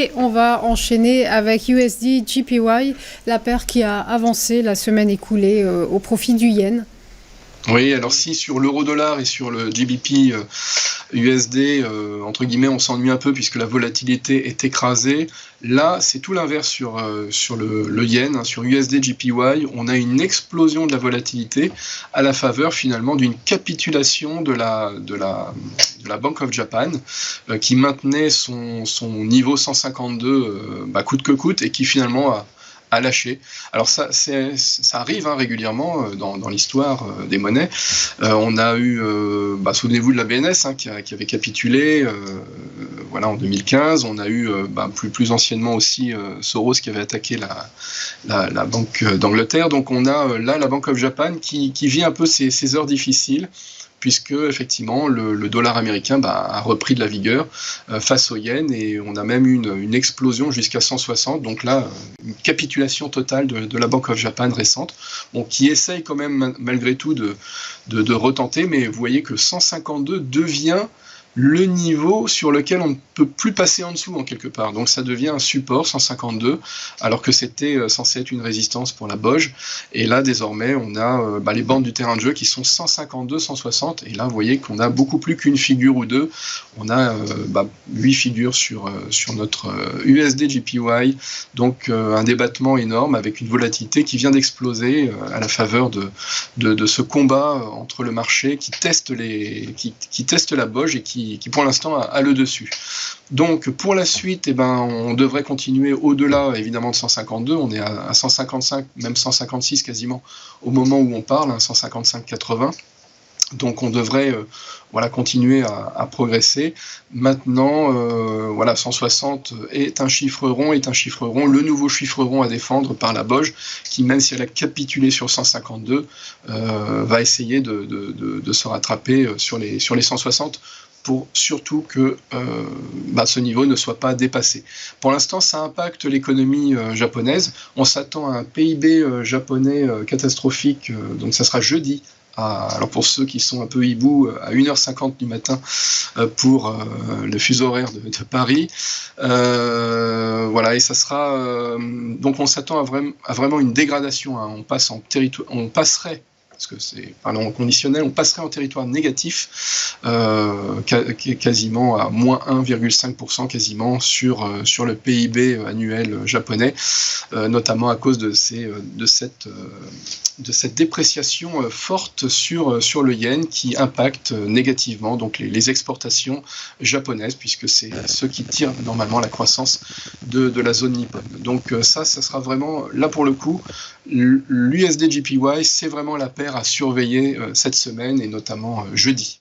Et on va enchaîner avec USD JPY, la paire qui a avancé la semaine écoulée au profit du yen. Oui, alors si sur l'euro-dollar et sur le GBP USD, entre guillemets, on s'ennuie un peu puisque la volatilité est écrasée, là, c'est tout l'inverse sur le yen, hein, sur USD JPY, on a une explosion de la volatilité à la faveur finalement d'une capitulation de la Bank of Japan qui maintenait son niveau 152 coûte que coûte et qui finalement a lâché. Alors ça arrive régulièrement dans l'histoire des monnaies. On a eu, souvenez-vous de la BNS qui avait capitulé en 2015. On a eu plus anciennement aussi Soros qui avait attaqué la Banque d'Angleterre. Donc on a là la Bank of Japan qui vit un peu ces heures difficiles, puisque effectivement le dollar américain a repris de la vigueur face au yen, et on a même eu une explosion jusqu'à 160, donc là une capitulation totale de la Bank of Japan récente, qui essaye quand même malgré tout de retenter, mais vous voyez que 152 devient le niveau sur lequel on ne peut plus passer en dessous en quelque part. Donc ça devient un support 152, alors que c'était censé être une résistance pour la BOJ. Et là désormais on a les bandes du terrain de jeu qui sont 152, 160. Et là vous voyez qu'on a beaucoup plus qu'une figure ou deux. On a 8 figures sur notre USD JPY. Donc un débattement énorme avec une volatilité qui vient d'exploser à la faveur de ce combat entre le marché qui teste la BOJ et qui pour l'instant a le dessus. Donc pour la suite, on devrait continuer au-delà évidemment de 152, on est à 155, même 156 quasiment au moment où on parle, 155,80. Donc on devrait continuer à progresser. Maintenant, 160 est un chiffre rond, le nouveau chiffre rond à défendre par la BOJ, qui même si elle a capitulé sur 152, va essayer de se rattraper sur les 160, pour surtout que ce niveau ne soit pas dépassé. Pour l'instant, ça impacte l'économie japonaise. On s'attend à un PIB japonais catastrophique, donc ça sera jeudi. Alors pour ceux qui sont un peu hibou, à 1h50 du matin pour le fuseau horaire de Paris. Et ça sera... donc on s'attend à vraiment une dégradation. On passerait, parce que c'est parlant en conditionnel, on passerait en territoire négatif, quasiment à moins 1,5% quasiment sur le PIB annuel japonais, notamment à cause de cette dépréciation forte sur le yen qui impacte négativement donc les exportations japonaises, puisque c'est ceux qui tirent normalement la croissance de la zone nippone. Donc ça sera vraiment, là pour le coup, l'USD JPY, c'est vraiment la paire à surveiller cette semaine et notamment jeudi.